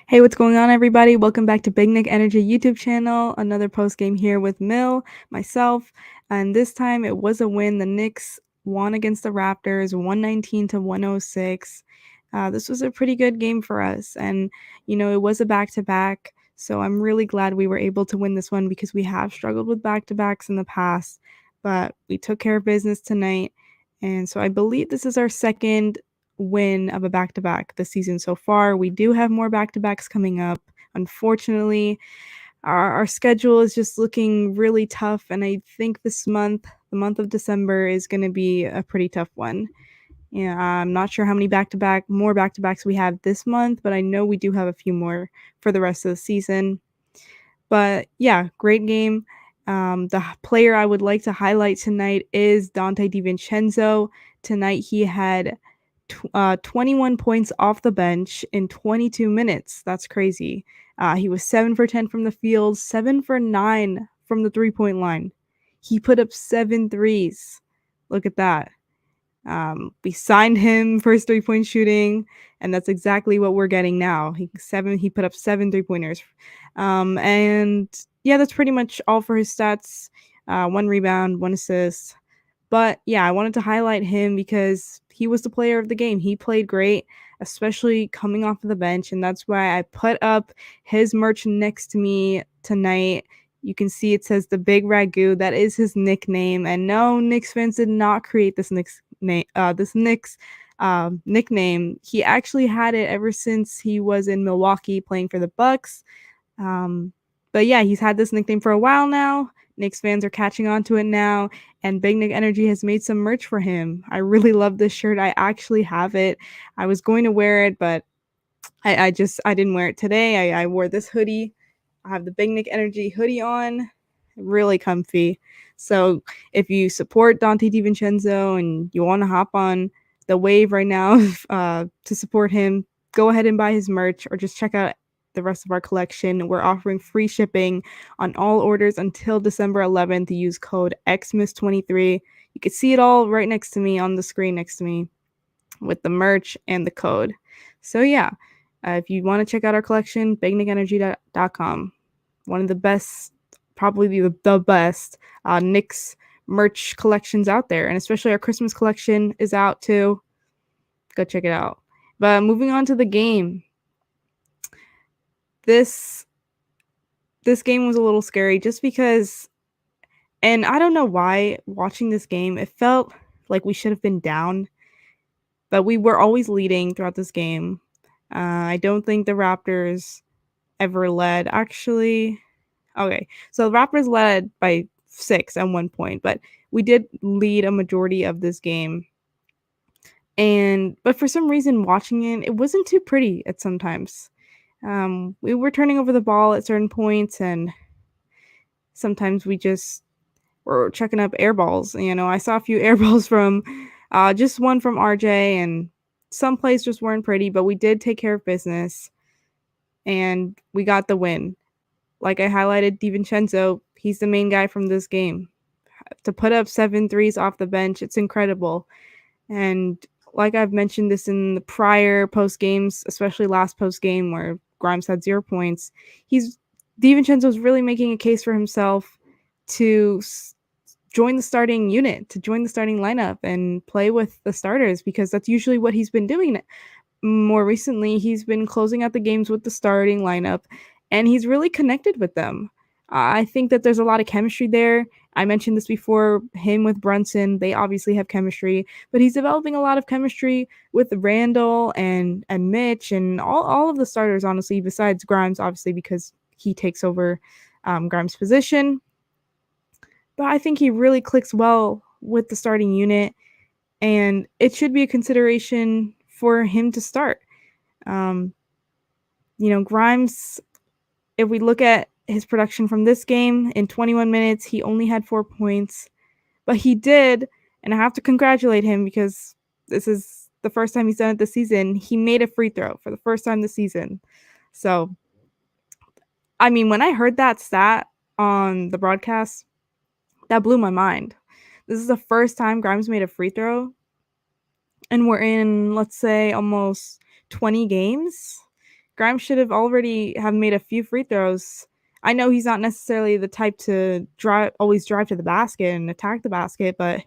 Hey, what's going on, everybody? Welcome back to Big Nick Energy YouTube channel. Another post game here with Mill, myself, and this time it was a win. The Knicks won against the Raptors, 119 to 106. This was a pretty good game for us, and it was a back-to-back. So I'm really glad we were able to win this one because we have struggled with back-to-backs in the past, but we took care of business tonight, and so I believe this is our second win of a back-to-back this season so far. We do have more back-to-backs coming up. Unfortunately, our schedule is just looking really tough, and I think this month, the month of December, is going to be a pretty tough one. Yeah, I'm not sure how many more back-to-backs we have this month, but I know we do have a few more for the rest of the season. But yeah, great game. The player I would like to highlight tonight is Donte DiVincenzo. Tonight he had 21 points off the bench in 22 minutes. That's crazy. He was 7 for 10 from the field, 7 for 9 from the three-point line. He put up 7 threes. Look at that. We signed him for his three-point shooting, and that's exactly what we're getting now. He put up 7 three-pointers. And yeah, that's pretty much all for his stats. 1 rebound, 1 assist. But yeah, I wanted to highlight him because he was the player of the game. He played great, especially coming off of the bench, and that's why I put up his merch next to me tonight. You can see it says the Big Ragu. That is his nickname. And no, Knicks fans did not create this Knicks nickname. He actually had it ever since he was in Milwaukee playing for the Bucks. But yeah, he's had this nickname for a while now. Knicks fans are catching on to it now, and Big Nick Energy has made some merch for him. I really love this shirt. I actually have it. I was going to wear it, but I didn't wear it today. I wore this hoodie. I have the Big Nick Energy hoodie on. Really comfy. So if you support Donte DiVincenzo and you want to hop on the wave right now to support him, go ahead and buy his merch or just check out the rest of our collection. We're offering free shipping on all orders until December 11th. Use code XMISS23. You can see it all right next to me on the screen next to me with the merch and the code. So yeah, if you want to check out our collection, bignickenergy.com. One of the best, probably the best Knicks merch collections out there. And especially our Christmas collection is out too. Go check it out. But moving on to the game. This game was a little scary just because, and I don't know why, watching this game, it felt like we should have been down, but we were always leading throughout this game. I don't think the Raptors ever led. Actually, okay, so the Raptors led by 6 at one point, but we did lead a majority of this game. But for some reason, watching it wasn't too pretty at sometimes. We were turning over the ball at certain points, and sometimes we just were checking up air balls. I saw a few air balls from just one from RJ, and some plays just weren't pretty, but we did take care of business, and we got the win. Like I highlighted, DiVincenzo, he's the main guy from this game. To put up 7 threes off the bench, it's incredible. And like I've mentioned this in the prior post games, especially last post game where Grimes had 0 points, DiVincenzo's really making a case for himself to join the starting unit, to join the starting lineup and play with the starters, because that's usually what he's been doing. More recently, he's been closing out the games with the starting lineup, and he's really connected with them. I think that there's a lot of chemistry there. I mentioned this before, him with Brunson, they obviously have chemistry, but he's developing a lot of chemistry with Randle and Mitch and all of the starters, honestly, besides Grimes, obviously, because he takes over Grimes' position. But I think he really clicks well with the starting unit, and it should be a consideration for him to start. Grimes, if we look at his production from this game, in 21 minutes, he only had 4 points, but he did, and I have to congratulate him because this is the first time he's done it this season. He made a free throw for the first time this season. So, I mean, when I heard that stat on the broadcast, that blew my mind. This is the first time Grimes made a free throw, and we're in, let's say, almost 20 games. Grimes should have made a few free throws. I know he's not necessarily the type to always drive to the basket and attack the basket, but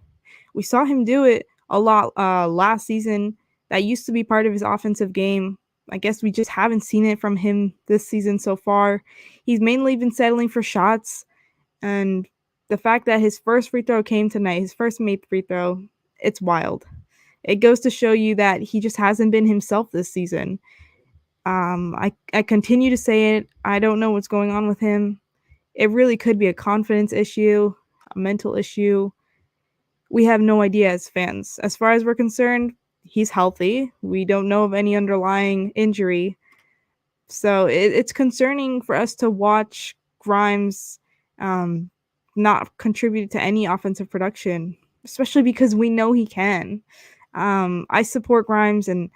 we saw him do it a lot last season. That used to be part of his offensive game. I guess we just haven't seen it from him this season so far. He's mainly been settling for shots, and the fact that his first free throw came tonight, his first made free throw, it's wild. It goes to show you that he just hasn't been himself this season. I continue to say it. I don't know what's going on with him. It really could be a confidence issue, a mental issue. We have no idea as fans. As far as we're concerned, he's healthy. We don't know of any underlying injury. So it's concerning for us to watch Grimes not contribute to any offensive production, especially because we know he can. I support Grimes, and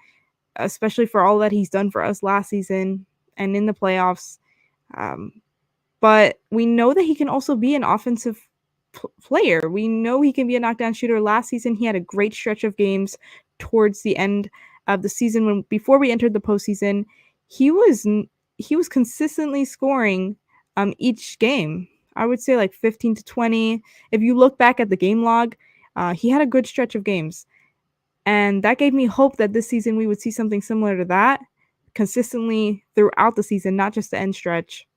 especially for all that he's done for us last season and in the playoffs. But we know that he can also be an offensive player. We know he can be a knockdown shooter. Last season, he had a great stretch of games towards the end of the season before we entered the postseason. He was consistently scoring each game. I would say like 15 to 20. If you look back at the game log, he had a good stretch of games. And that gave me hope that this season we would see something similar to that consistently throughout the season, not just the end stretch.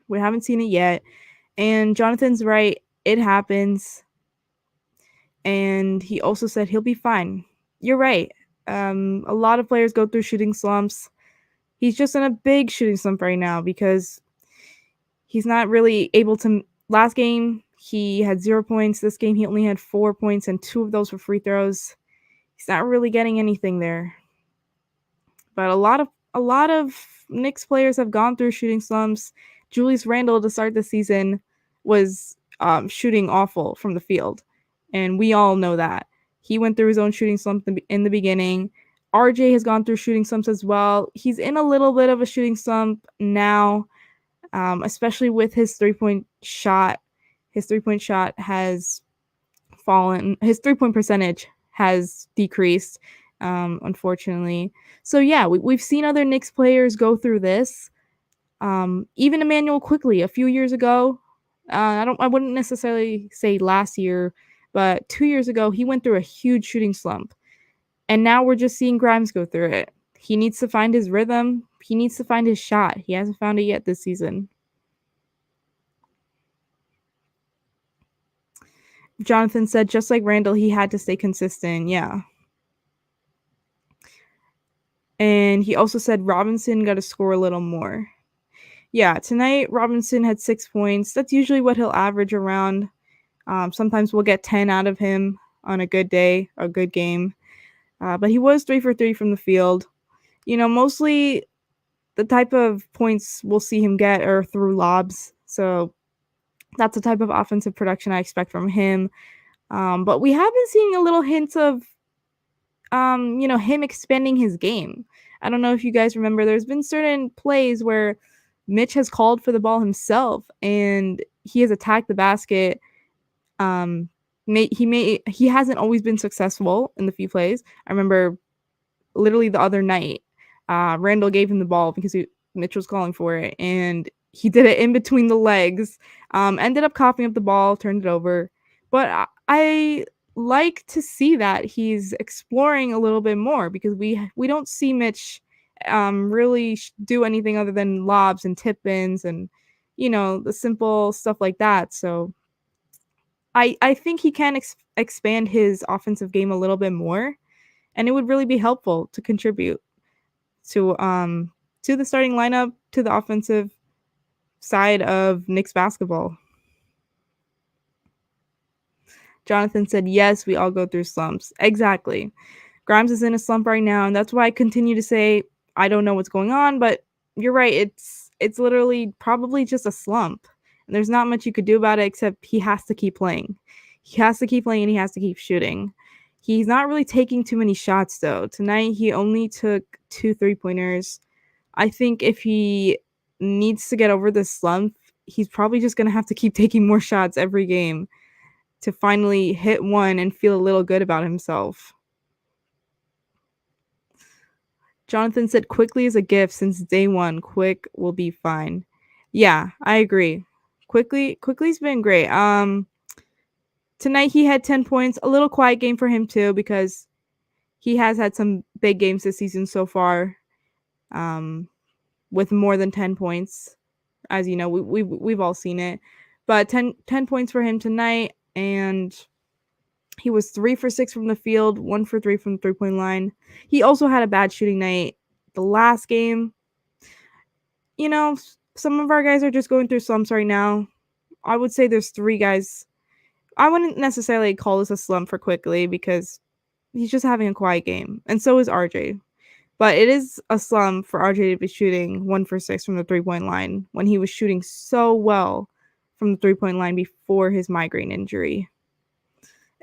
We haven't seen it yet. And Jonathan's right. It happens. And he also said he'll be fine. You're right. A lot of players go through shooting slumps. He's just in a big shooting slump right now because he's not really able to. Last game, he had 0 points. This game, he only had 4 points, and 2 of those were free throws. He's not really getting anything there. But a lot of Knicks players have gone through shooting slumps. Julius Randle to start the season was shooting awful from the field, and we all know that. He went through his own shooting slump in the beginning. RJ has gone through shooting slumps as well. He's in a little bit of a shooting slump now, especially with his three-point shot. His three-point shot has fallen. His three-point percentage has decreased, unfortunately. So yeah, we've seen other Knicks players go through this. Even Emmanuel Quickly a few years ago, I wouldn't necessarily say last year, but 2 years ago, he went through a huge shooting slump. And now we're just seeing Grimes go through it. He needs to find his rhythm. He needs to find his shot. He hasn't found it yet this season. Jonathan said, just like Randle, he had to stay consistent. Yeah. And he also said Robinson got to score a little more. Yeah, tonight Robinson had 6 points. That's usually what he'll average around. Sometimes we'll get 10 out of him on a good day, a good game. But he was 3 for 3 from the field. You know, mostly the type of points we'll see him get are through lobs. So that's the type of offensive production I expect from him. But we have been seeing a little hints of, him expanding his game. I don't know if you guys remember, there's been certain plays where Mitch has called for the ball himself and he has attacked the basket. He hasn't always been successful in the few plays. I remember literally the other night, Randle gave him the ball because Mitch was calling for it, and he did it in between the legs. Ended up coughing up the ball, turned it over. But I like to see that he's exploring a little bit more because we don't see Mitch really do anything other than lobs and tip-ins and, the simple stuff like that. So I think he can expand his offensive game a little bit more, and it would really be helpful to contribute to the starting lineup, to the offensive side of Knicks basketball. Jonathan said, yes, we all go through slumps. Exactly. Grimes is in a slump right now, and that's why I continue to say I don't know what's going on, but you're right. It's literally probably just a slump. And there's not much you could do about it except he has to keep playing. He has to keep playing and he has to keep shooting. He's not really taking too many shots, though. Tonight, he only took 2 3-pointers. I think if he needs to get over this slump, he's probably just going to have to keep taking more shots every game to finally hit one and feel a little good about himself. Jonathan said quickly is a gift since day one. Quick will be fine. Yeah, I agree. Quickly's been great. Tonight he had 10 points. A little quiet game for him too because he has had some big games this season so far. With more than 10 points. As you know, we've all seen it. But 10 points for him tonight, and he was 3 for 6 from the field, 1 for 3 from the three-point line. He also had a bad shooting night the last game. You know, some of our guys are just going through slumps right now. I would say there's 3 guys. I wouldn't necessarily call this a slump for Quickly because he's just having a quiet game, and so is RJ. But it is a slump for RJ to be shooting 1 for 6 from the three-point line when he was shooting so well from the three-point line before his migraine injury.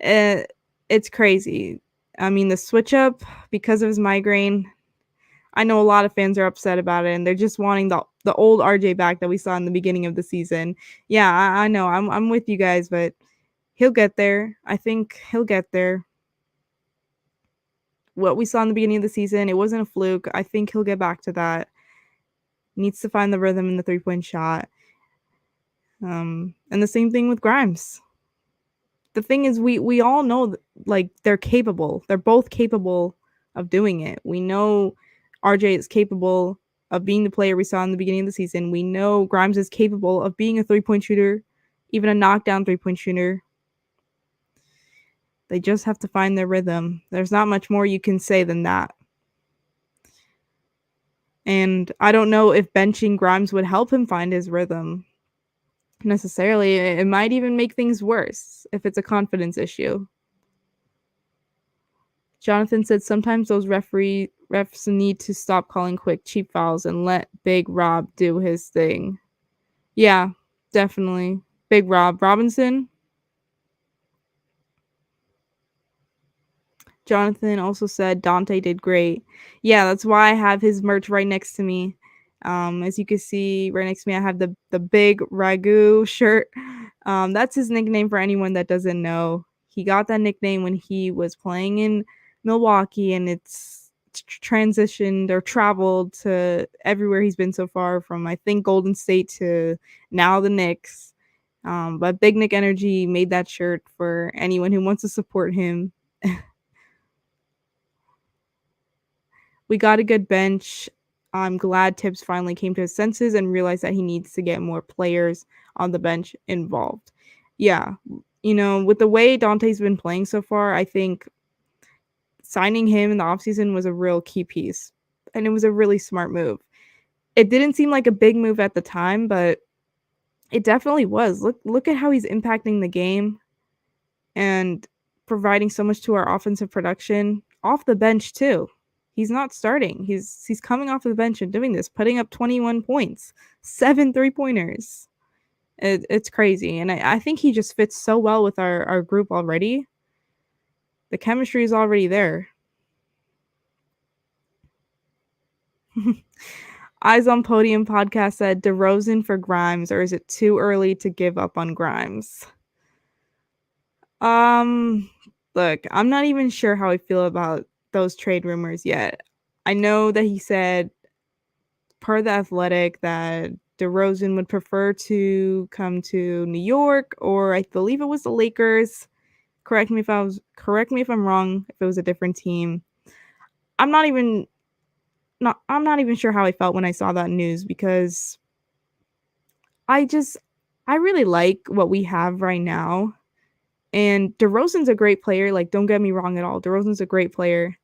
It's crazy. I mean, the switch up because of his migraine, I know a lot of fans are upset about it, and they're just wanting the old RJ back that we saw in the beginning of the season. Yeah, I know. I'm with you guys, but he'll get there. I think he'll get there. What we saw in the beginning of the season, it wasn't a fluke. I think he'll get back to that. Needs to find the rhythm in the three-point shot. And the same thing with Grimes. The thing is, we all know like they're capable. They're both capable of doing it. We know RJ is capable of being the player we saw in the beginning of the season. We know Grimes is capable of being a three-point shooter, even a knockdown three-point shooter. They just have to find their rhythm. There's not much more you can say than that. And I don't know if benching Grimes would help him find his rhythm necessarily. It might even make things worse if it's a confidence issue. Jonathan said sometimes those refs need to stop calling quick cheap fouls and let Big Rob do his thing. Yeah, definitely. Big Rob Robinson. Jonathan also said Donte did great. Yeah, that's why I have his merch right next to me. As you can see right next to me, I have the big Ragu shirt. That's his nickname for anyone that doesn't know. He got that nickname when he was playing in Milwaukee, and it's transitioned or traveled to everywhere he's been so far, from I think Golden State to now the Knicks. But Big Nick Energy made that shirt for anyone who wants to support him. We got a good bench. I'm glad Tibbs finally came to his senses and realized that he needs to get more players on the bench involved. Yeah, you know, with the way Donte's been playing so far, I think signing him in the offseason was a real key piece, and it was a really smart move. It didn't seem like a big move at the time, but it definitely was. Look at how he's impacting the game and providing so much to our offensive production off the bench too. He's not starting. He's coming off the bench and doing this, putting up 21 points, 7 3-pointers. It's crazy. And I think he just fits so well with our group already. The chemistry is already there. Eyes on Podium podcast said DeRozan for Grimes, or is it too early to give up on Grimes? Look, I'm not even sure how I feel about those trade rumors yet. I know that he said, per The Athletic, that DeRozan would prefer to come to New York, or I believe it was the Lakers. Correct me if I'm wrong, if it was a different team. I'm not even sure how I felt when I saw that news, because I really like what we have right now. And DeRozan's a great player. Like, don't get me wrong at all. DeRozan's a great player,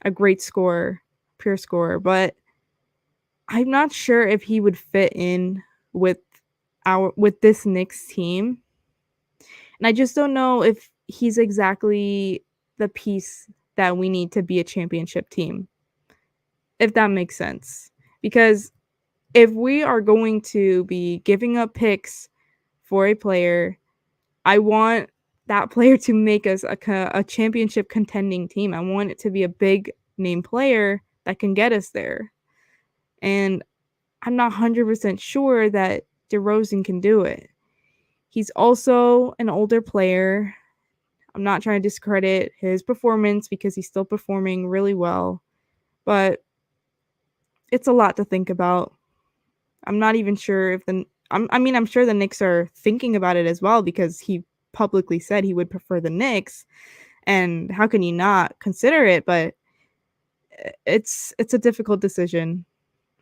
a great scorer, pure scorer. But I'm not sure if he would fit in with this Knicks team. And I just don't know if he's exactly the piece that we need to be a championship team, if that makes sense. Because if we are going to be giving up picks for a player, I want that player to make us a championship contending team. I want it to be a big name player that can get us there. And I'm not 100% sure that DeRozan can do it. He's also an older player. I'm not trying to discredit his performance because he's still performing really well. But it's a lot to think about. I'm not even sure if I'm sure the Knicks are thinking about it as well because he publicly said he would prefer the Knicks, and how can you not consider it? But it's a difficult decision.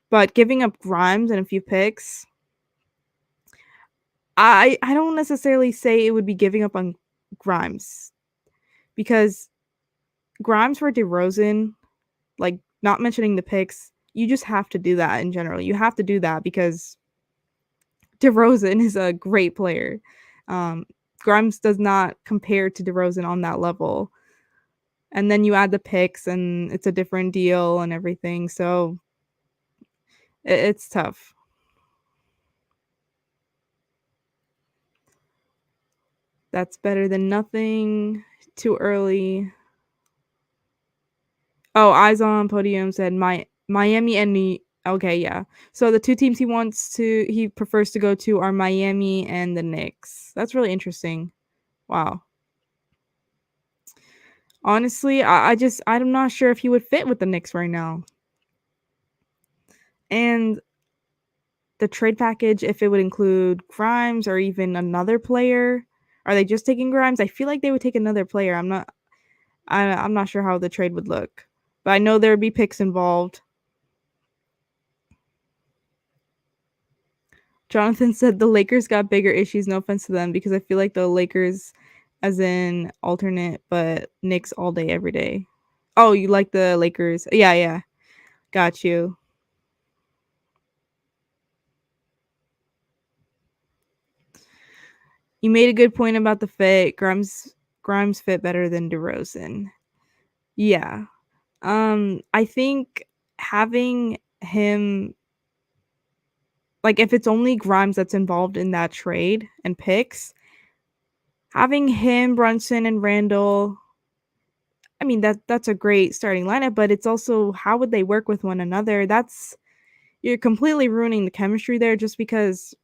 But giving up Grimes and a few picks, I don't necessarily say it would be giving up on Grimes because Grimes for DeRozan, like not mentioning the picks, you just have to do that in general. You have to do that because DeRozan is a great player. Um, Grimes does not compare to DeRozan on that level. And then you add the picks, and it's a different deal and everything. So it's tough. That's better than nothing. Too early. Oh, Eyes on Podium said Miami and okay, yeah. So the two teams he prefers to go to are Miami and the Knicks. That's really interesting. Wow. Honestly, I'm not sure if he would fit with the Knicks right now. And the trade package, if it would include Grimes or even another player. Are they just taking Grimes? I feel like they would take another player. I'm not sure how the trade would look. But I know there would be picks involved. Jonathan said the Lakers got bigger issues, no offense to them, because I feel like the Lakers as in alternate, but Knicks all day, every day. Oh, you like the Lakers. Yeah, yeah. Got you. You made a good point about the fit. Grimes fit better than DeRozan. Yeah. I think having him, like if it's only Grimes that's involved in that trade and picks, having him, Brunson and Randall, I mean that's a great starting lineup, but it's also how would they work with one another? You're completely ruining the chemistry there just because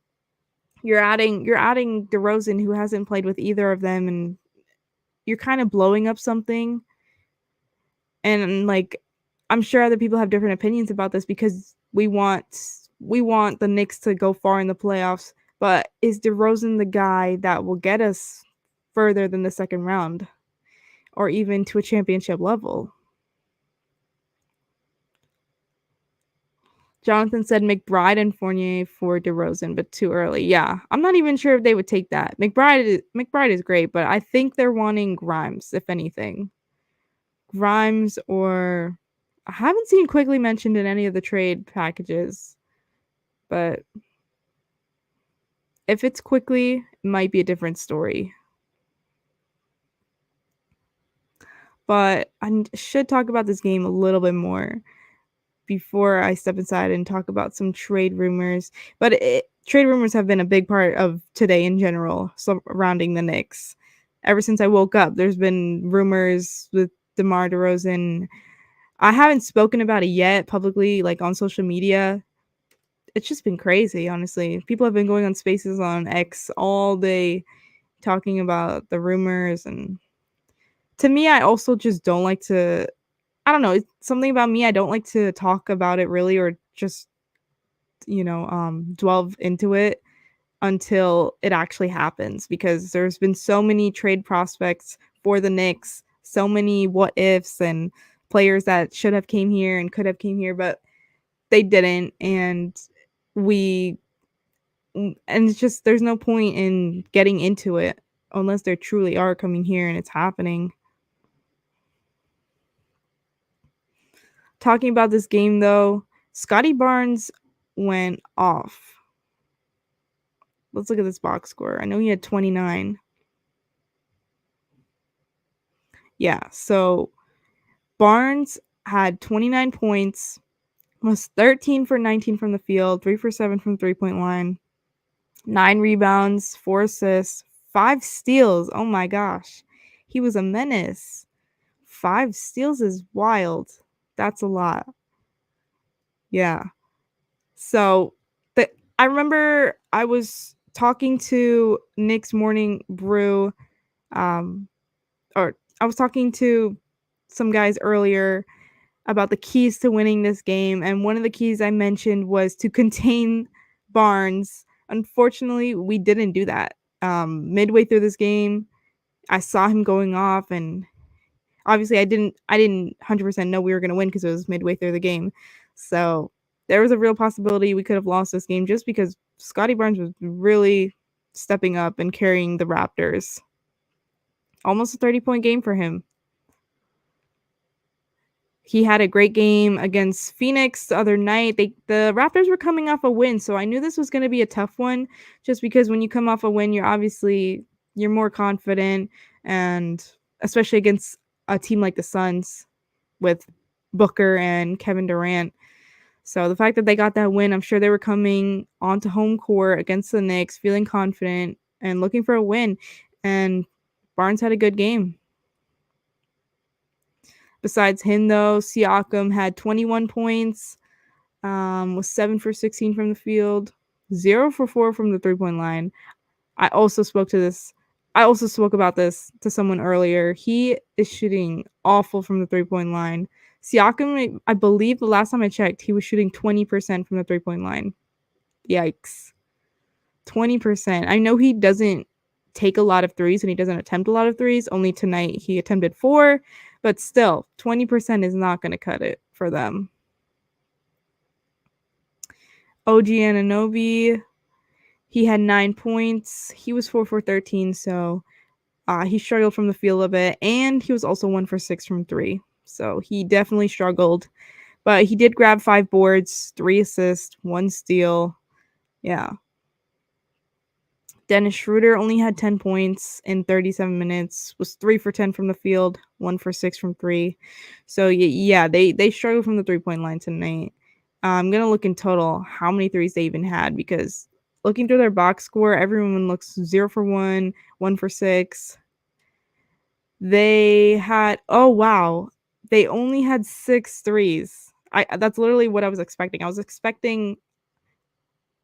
you're adding DeRozan who hasn't played with either of them, and you're kind of blowing up something. And like I'm sure other people have different opinions about this because we want the Knicks to go far in the playoffs, but is DeRozan the guy that will get us further than the second round or even to a championship level? Jonathan said McBride and Fournier for DeRozan, but too early. Yeah, I'm not even sure if they would take that. McBride is great, but I think they're wanting Grimes, if anything. Grimes or I haven't seen Quickly mentioned in any of the trade packages, but if it's Quickly, it might be a different story. But I should talk about this game a little bit more before I step inside and talk about some trade rumors. But trade rumors have been a big part of today in general, surrounding the Knicks. Ever since I woke up, there's been rumors with DeMar DeRozan. I haven't spoken about it yet publicly, like on social media. It's just been crazy, honestly. People have been going on spaces on X all day talking about the rumors. And to me, I also just don't like to, I don't know, it's something about me. I don't like to talk about it really or just, delve into it until it actually happens because there's been so many trade prospects for the Knicks, so many what ifs and players that should have came here and could have came here, but they didn't. We and it's just there's no point in getting into it unless they truly are coming here and it's happening. Talking about this game though, Scottie Barnes went off. Let's look at this box score. I know he had 29. Yeah, so Barnes had 29 points, was 13 for 19 from the field, 3 for 7 from 3-point line, 9 rebounds, 4 assists, 5 steals. Oh my gosh. He was a menace. 5 steals is wild. That's a lot. Yeah. So I remember I was talking to Nick's Morning Brew, um, or I was talking to some guys earlier, about the keys to winning this game, and one of the keys I mentioned was to contain Barnes. Unfortunately, we didn't do that. Midway through this game, I saw him going off, and obviously I didn't 100% know we were going to win because it was midway through the game. So there was a real possibility we could have lost this game just because Scottie Barnes was really stepping up and carrying the Raptors. Almost a 30-point game for him. He had a great game against Phoenix the other night. The Raptors were coming off a win, so I knew this was going to be a tough one just because when you come off a win, you're more confident, and especially against a team like the Suns with Booker and Kevin Durant. So the fact that they got that win, I'm sure they were coming onto home court against the Knicks feeling confident and looking for a win, and Barnes had a good game. Besides him, though, Siakam had 21 points, was 7 for 16 from the field, 0 for 4 from the three-point line. I also spoke about this to someone earlier. He is shooting awful from the three-point line. Siakam, I believe the last time I checked, he was shooting 20% from the three-point line. Yikes. 20%. I know he doesn't take a lot of threes and he doesn't attempt a lot of threes. Only tonight he attempted 4, but still, 20% is not going to cut it for them. OG Anunoby, he had 9 points. He was 4 for 13, so he struggled from the field a bit, and he was also 1 for 6 from 3. So he definitely struggled, but he did grab 5 boards, 3 assists, 1 steal. Yeah. Dennis Schroeder only had 10 points in 37 minutes, was 3 for 10 from the field, 1 for 6 from 3. So, yeah, they struggled from the three-point line tonight. I'm going to look in total how many threes they even had, because looking through their box score, everyone looks 0 for 1, 1 for 6. They had, oh, wow, they only had 6 threes. That's literally what I was expecting. I was expecting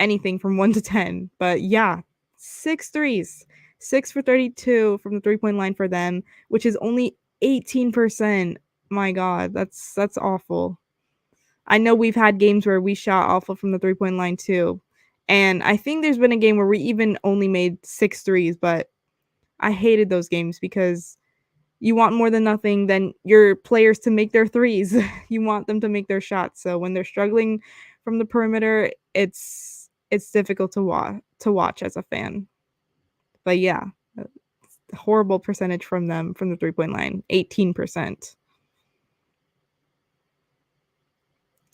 anything from 1 to 10, but yeah, 6 threes. 6 for 32 from the three-point line for them, which is only 18%. My God, that's awful. I know we've had games where we shot awful from the three-point line too. And I think there's been a game where we even only made 6 threes, but I hated those games because you want more than nothing than your players to make their threes. You want them to make their shots. So when they're struggling from the perimeter, it's difficult to watch as a fan. But yeah, horrible percentage from them from the three-point line, 18%.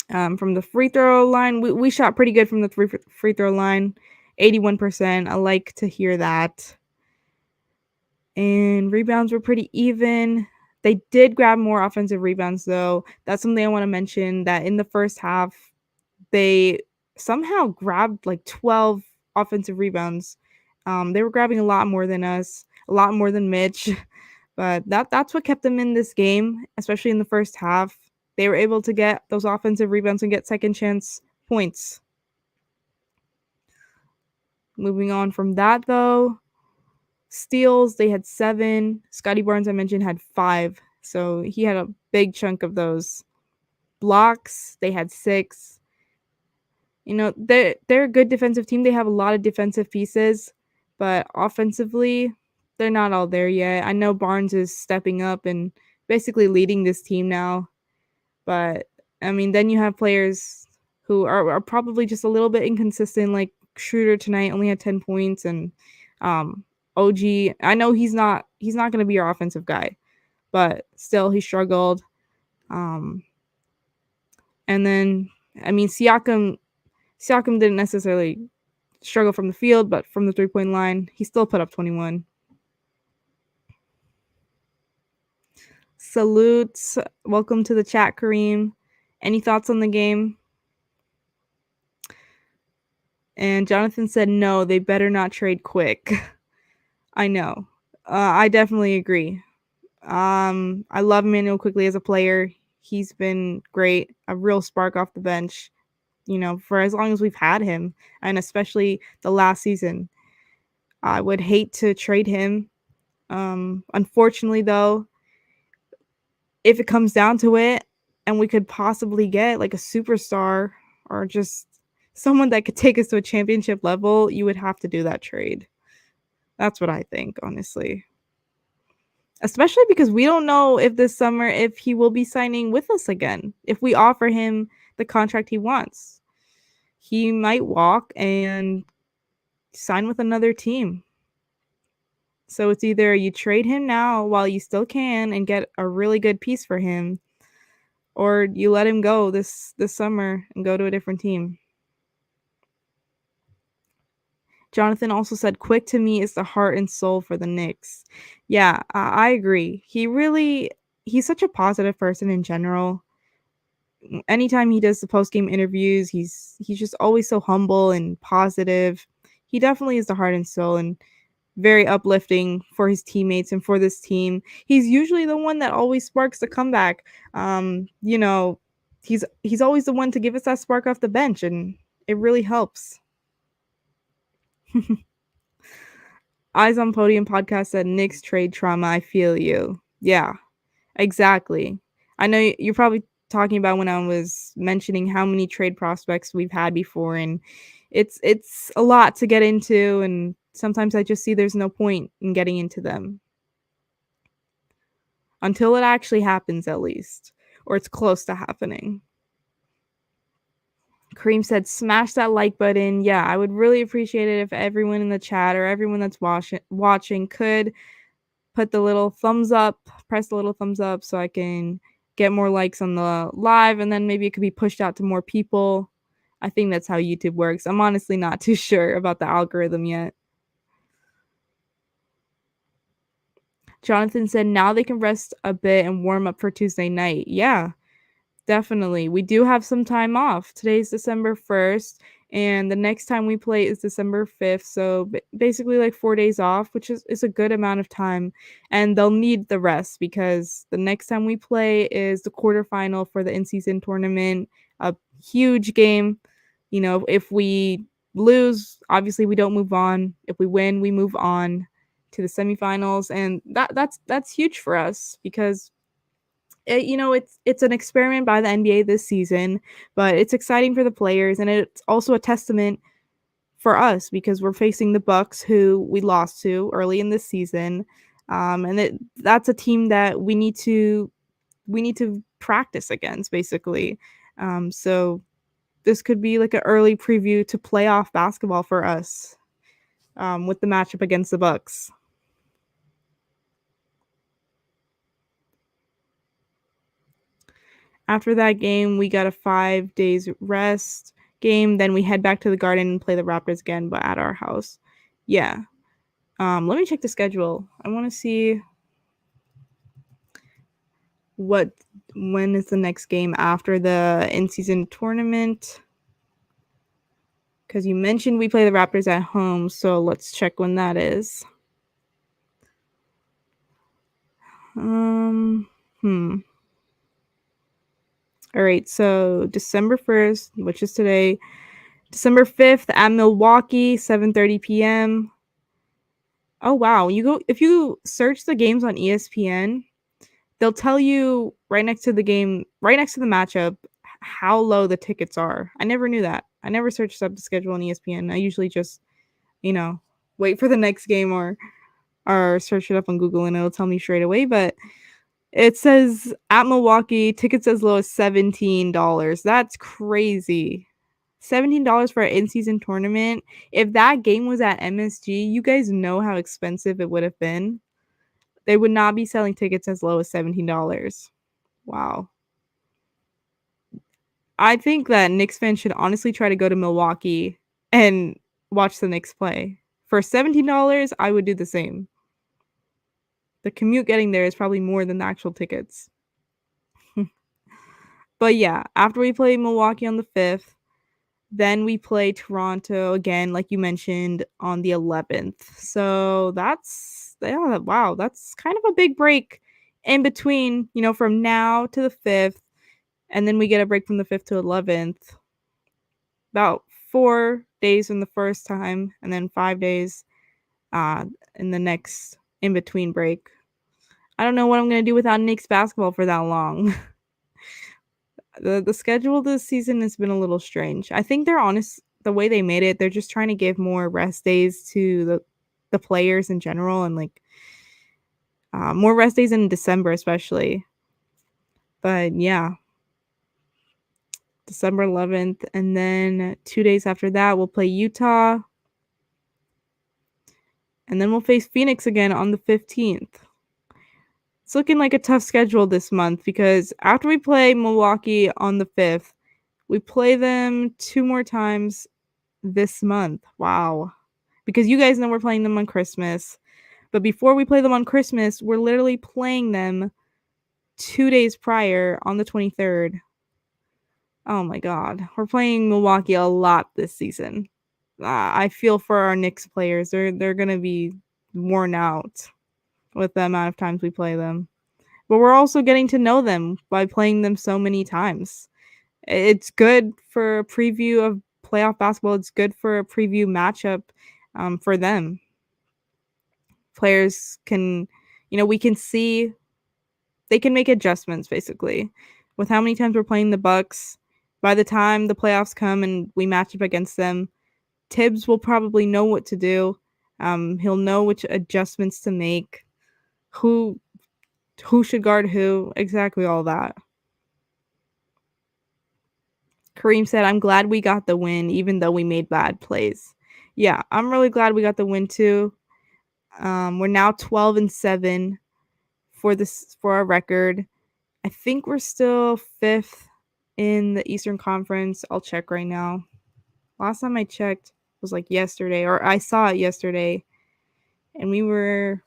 From the free throw line, we shot pretty good from the free throw line, 81%. I like to hear that. And rebounds were pretty even. They did grab more offensive rebounds, though. That's something I want to mention, that in the first half, they somehow grabbed like 12 offensive rebounds. They were grabbing a lot more than us, a lot more than Mitch. But that's what kept them in this game, especially in the first half. They were able to get those offensive rebounds and get second chance points. Moving on from that, though, steals, they had 7. Scottie Barnes, I mentioned, had 5. So he had a big chunk of those. Blocks, they had 6. You know, they're a good defensive team. They have a lot of defensive pieces, but offensively, they're not all there yet. I know Barnes is stepping up and basically leading this team now. But, I mean, then you have players who are probably just a little bit inconsistent, like Schroeder tonight only had 10 points, and OG, I know he's not going to be our offensive guy, but still he struggled. And then, I mean, Siakam didn't necessarily struggle from the field, but from the three-point line, he still put up 21. Salutes. Welcome to the chat, Kareem. Any thoughts on the game? And Jonathan said, no, they better not trade quick. I know. I definitely agree. I love Emmanuel Quickley as a player. He's been great, a real spark off the bench, you know, for as long as we've had him, and especially the last season. I would hate to trade him. Unfortunately, though, if it comes down to it, and we could possibly get like a superstar or just someone that could take us to a championship level, you would have to do that trade. That's what I think, honestly. Especially because we don't know if this summer if he will be signing with us again. If we offer him the contract he wants, he might walk and sign with another team. So it's either you trade him now while you still can and get a really good piece for him, or you let him go this summer and go to a different team. Jonathan also said, Quick to me is the heart and soul for the Knicks. Yeah, I agree. He's such a positive person in general. Anytime he does the post-game interviews, he's just always so humble and positive. He definitely is the heart and soul and very uplifting for his teammates and for this team. He's usually the one that always sparks the comeback. You know, he's always the one to give us that spark off the bench, and it really helps. Eyes on Podium podcast said Knicks trade trauma. I feel you. Yeah, exactly. I know you're probably talking about when I was mentioning how many trade prospects we've had before, and it's a lot to get into, and sometimes I just see there's no point in getting into them until it actually happens, at least, or it's close to happening. Kareem said, smash that like button. Yeah, I would really appreciate it if everyone in the chat or everyone that's watching could put the little thumbs up, press the little thumbs up so I can get more likes on the live, and then maybe it could be pushed out to more people. I think that's how YouTube works. I'm honestly not too sure about the algorithm yet. Jonathan said, now they can rest a bit and warm up for Tuesday night. Yeah, definitely. We do have some time off. Today's December 1st, and the next time we play is December 5th. So basically like 4 days off, which is a good amount of time. And they'll need the rest because the next time we play is the quarterfinal for the in-season tournament, a huge game. You know, if we lose, obviously we don't move on. If we win, we move on to the semifinals. And that's huge for us because it's an experiment by the NBA this season, but it's exciting for the players, and it's also a testament for us because we're facing the Bucks, who we lost to early in this season, and that's a team that we need to practice against, basically. So this could be like an early preview to playoff basketball for us with the matchup against the Bucks. After that game, we got a 5 days rest game. Then we head back to the Garden and play the Raptors again, but at our house. Yeah. Let me check the schedule. I want to see when is the next game after the in-season tournament. Because you mentioned we play the Raptors at home, so let's check when that is. All right, so December 1st, which is today, December 5th at Milwaukee, 7:30 p.m. Oh wow, if you search the games on ESPN, they'll tell you right next to the game, right next to the matchup, how low the tickets are. I never knew that. I never searched up the schedule on ESPN. I usually just, wait for the next game or search it up on Google and it'll tell me straight away, but it says at Milwaukee, tickets as low as $17. That's crazy. $17 for an in-season tournament. If that game was at MSG, you guys know how expensive it would have been. They would not be selling tickets as low as $17. Wow. I think that Knicks fans should honestly try to go to Milwaukee and watch the Knicks play. For $17, I would do the same. The commute getting there is probably more than the actual tickets. But yeah, after we play Milwaukee on the 5th, then we play Toronto again, like you mentioned, on the 11th. So wow, that's kind of a big break in between, from now to the 5th. And then we get a break from the 5th to 11th. About 4 days in the first time, and then 5 days in the next in between break. I don't know what I'm going to do without Knicks basketball for that long. The schedule this season has been a little strange. I think they're honest the way they made it. They're just trying to give more rest days to the players in general, and like more rest days in December especially. But yeah, December 11th, and then 2 days after that we'll play Utah, and then we'll face Phoenix again on the 15th. It's looking like a tough schedule this month because after we play Milwaukee on the 5th, we play them 2 more times this month. Wow. Because you guys know we're playing them on Christmas. But before we play them on Christmas, we're literally playing them 2 days prior on the 23rd. Oh my god. We're playing Milwaukee a lot this season. I feel for our Knicks players. They're going to be worn out with the amount of times we play them. But we're also getting to know them by playing them so many times. It's good for a preview of playoff basketball. It's good for a preview matchup for them. Players can, we can see they can make adjustments basically with how many times we're playing the Bucks. By the time the playoffs come and we match up against them, Tibbs will probably know what to do. He'll know which adjustments to make, who should guard who, exactly all that. Kareem said, I'm glad we got the win, even though we made bad plays. Yeah, I'm really glad we got the win too. We're now 12-7 for our record. I think we're still 5th in the Eastern Conference. I'll check right now. Last time I checked was like yesterday, or I saw it yesterday, and we were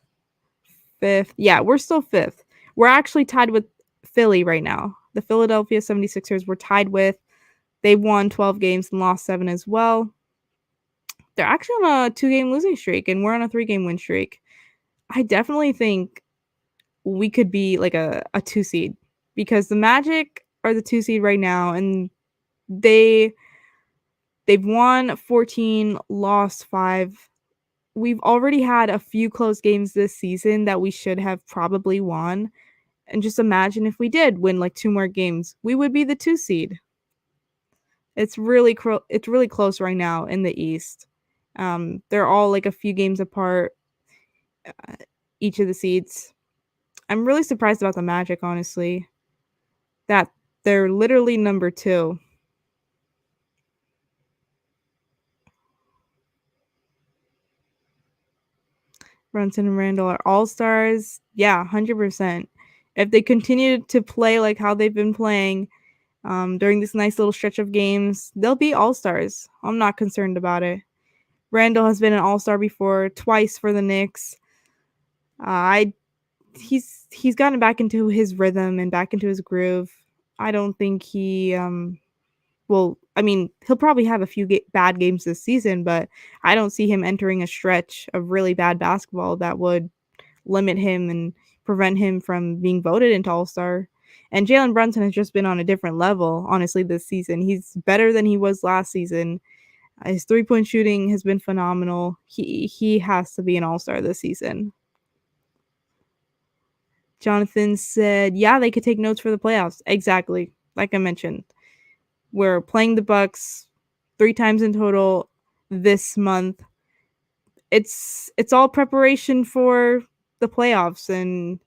5th. Yeah, we're still 5th. We're actually tied with Philly right now. The Philadelphia 76ers we're tied with. They've won 12 games and lost 7 as well. They're actually on a 2-game losing streak, and we're on a 3-game win streak. I definitely think we could be like a 2 seed because the Magic are the 2 seed right now, and they've won 14, lost 5. We've already had a few close games this season that we should have probably won. And just imagine if we did win like 2 more games, we would be the 2 seed. It's really close right now in the East. They're all like a few games apart, each of the seeds. I'm really surprised about the Magic, honestly, that they're literally number 2. Brunson and Randle are all-stars. Yeah, 100%. If they continue to play like how they've been playing during this nice little stretch of games, they'll be all-stars. I'm not concerned about it. Randle has been an all-star before, twice for the Knicks. He's gotten back into his rhythm and back into his groove. I don't think he he'll probably have a few bad games this season, but I don't see him entering a stretch of really bad basketball that would limit him and prevent him from being voted into All-Star. And Jalen Brunson has just been on a different level, honestly, this season. He's better than he was last season. His three-point shooting has been phenomenal. He has to be an All-Star this season. Jonathan said, yeah, they could take notes for the playoffs. Exactly. Like I mentioned, we're playing the Bucks 3 times in total this month. It's all preparation for the playoffs and,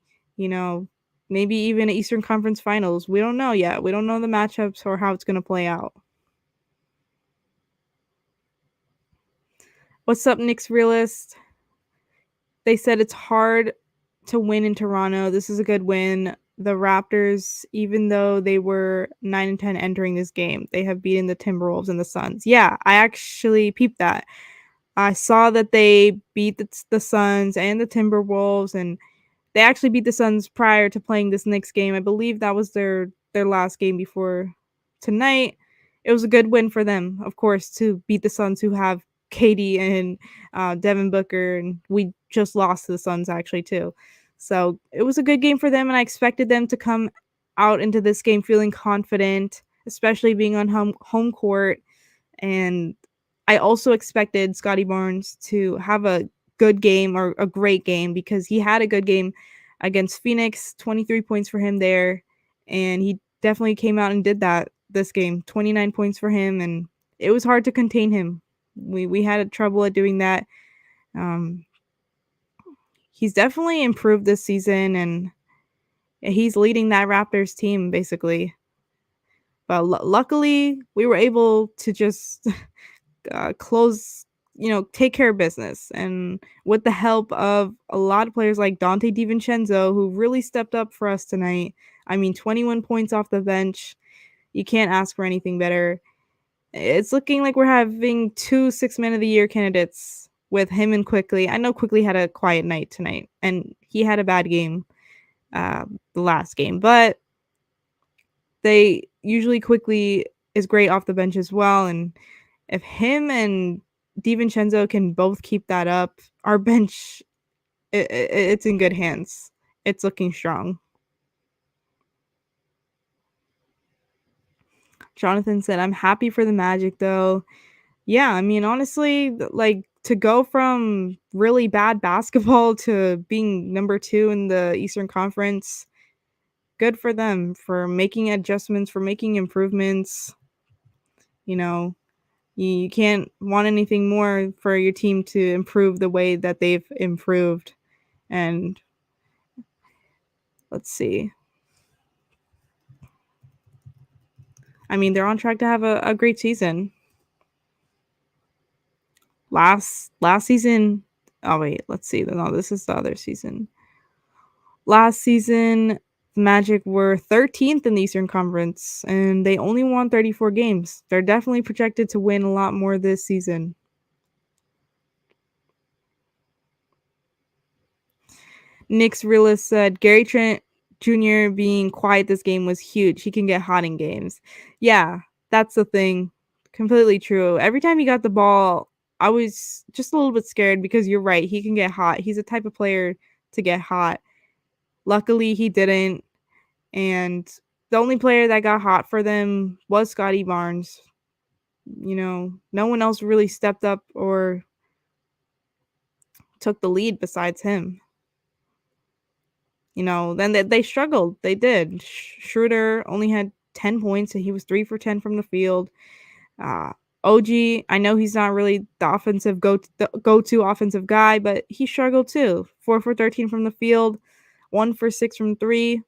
maybe even Eastern Conference Finals. We don't know yet. We don't know the matchups or how it's going to play out. What's up, Knicks Realist? They said it's hard to win in Toronto. This is a good win. The Raptors, even though they were 9-10 entering this game, they have beaten the Timberwolves and the Suns. Yeah, I actually peeped that. I saw that they beat the Suns and the Timberwolves, and they actually beat the Suns prior to playing this next game. I believe that was their last game before tonight. It was a good win for them, of course, to beat the Suns, who have KD and Devin Booker, and we just lost to the Suns actually too. So it was a good game for them, and I expected them to come out into this game feeling confident, especially being on home court. And I also expected Scottie Barnes to have a good game or a great game because he had a good game against Phoenix, 23 points for him there. And he definitely came out and did that this game. 29 points for him, and it was hard to contain him. We had trouble at doing that. Um, he's definitely improved this season, and he's leading that Raptors team basically. But luckily, we were able to just close, take care of business. And with the help of a lot of players like Donte DiVincenzo, who really stepped up for us tonight. I mean, 21 points off the bench. You can't ask for anything better. It's looking like we're having 2 6-man of the year candidates with him and Quickly. I know Quickly had a quiet night tonight, and he had a bad game the last game, but they usually Quickly is great off the bench as well. And if him and DiVincenzo can both keep that up, our bench, it's in good hands. It's looking strong. Jonathan said, I'm happy for the Magic, though. Yeah, I mean, honestly, like, to go from really bad basketball to being number 2 in the Eastern Conference, good for them for making adjustments, for making improvements. You know, you can't want anything more for your team to improve the way that they've improved. And let's see. I mean, they're on track to have a great season. Last season. Oh wait, let's see. No, this is the other season. Last season, the Magic were 13th in the Eastern Conference, and they only won 34 games. They're definitely projected to win a lot more this season. Knicks realist said Gary Trent Jr. being quiet this game was huge. He can get hot in games. Yeah, that's the thing. Completely true. Every time he got the ball, I was just a little bit scared because you're right. He can get hot. He's a type of player to get hot. Luckily, he didn't. And the only player that got hot for them was Scottie Barnes. No one else really stepped up or took the lead besides him. Then they struggled. They did. Schroeder only had 10 points, and he was 3 for 10 from the field. OG, I know he's not really the offensive go-to offensive guy, but he struggled too. 4 for 13 from the field, 1 for 6 from 3.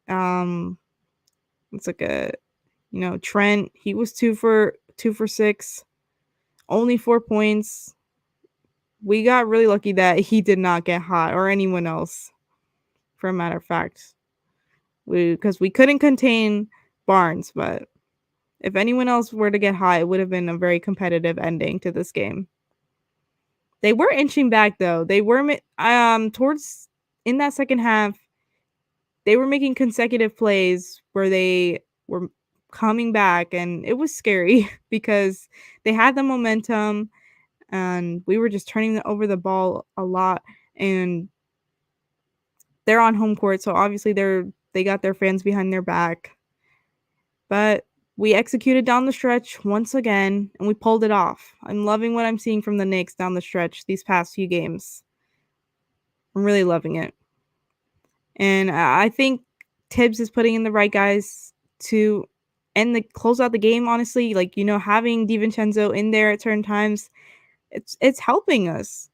It's like Trent, he was 2 for 6, only 4 points. We got really lucky that he did not get hot, or anyone else, for a matter of fact. Because we couldn't contain Barnes, but if anyone else were to get hot, it would have been a very competitive ending to this game. They were inching back, though. They were towards in that second half. They were making consecutive plays where they were coming back, and it was scary because they had the momentum, and we were just turning over the ball a lot. And they're on home court, so obviously they got their fans behind their back. But we executed down the stretch once again, and we pulled it off. I'm loving what I'm seeing from the Knicks down the stretch these past few games. I'm really loving it. And I think Tibbs is putting in the right guys to close out the game, honestly. Like, having DiVincenzo in there at certain times, it's helping us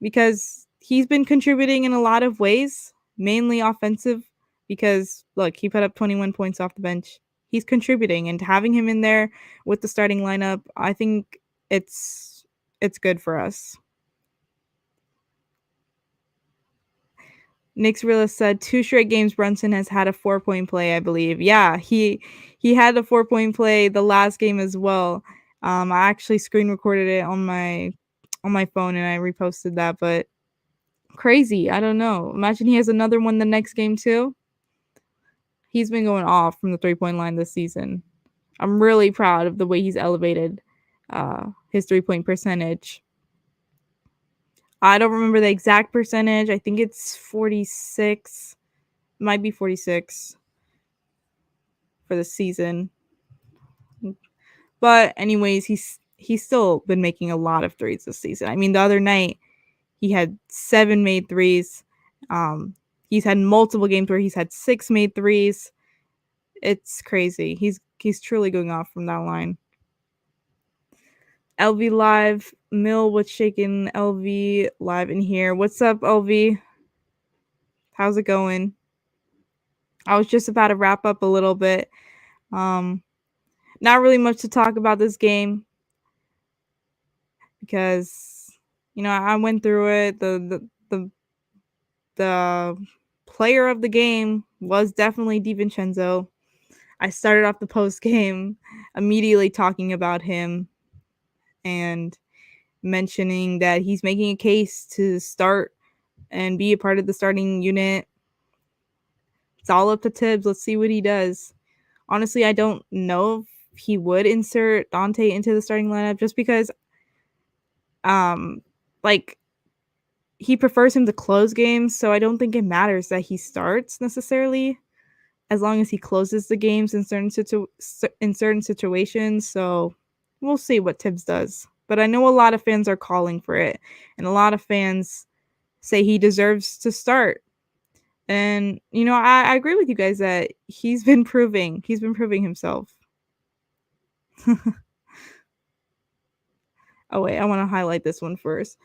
because he's been contributing in a lot of ways, mainly offensive, because, look, he put up 21 points off the bench. He's contributing, and having him in there with the starting lineup, I think it's good for us. Knicks realist said 2 straight games Brunson has had a 4-point play, I believe. Yeah, he had a 4-point play the last game as well. I actually screen recorded it on my phone, and I reposted that, but crazy. I don't know. Imagine he has another one the next game too. He's been going off from the 3-point line this season. I'm really proud of the way he's elevated his 3-point percentage. I don't remember the exact percentage. I think it's 46. It might be 46 for the season. But anyways, he's still been making a lot of threes this season. I mean, the other night he had 7 made threes. He's had multiple games where he's had 6 made threes. It's crazy. He's truly going off from that line. LV live. Mill was shaking LV live in here. What's up, LV? How's it going? I was just about to wrap up a little bit. Not really much to talk about this game because I went through it. The player of the game was definitely DiVincenzo. I started off the post game immediately talking about him and mentioning that he's making a case to start and be a part of the starting unit. It's all up to Tibbs. Let's see what he does. Honestly, I don't know if he would insert Donte into the starting lineup just because like he prefers him to close games, so I don't think it matters that he starts necessarily as long as he closes the games in certain situations. So we'll see what Tibbs does. But I know a lot of fans are calling for it, and a lot of fans say he deserves to start. And I agree with you guys that he's been proving himself. Oh wait, I want to highlight this one first.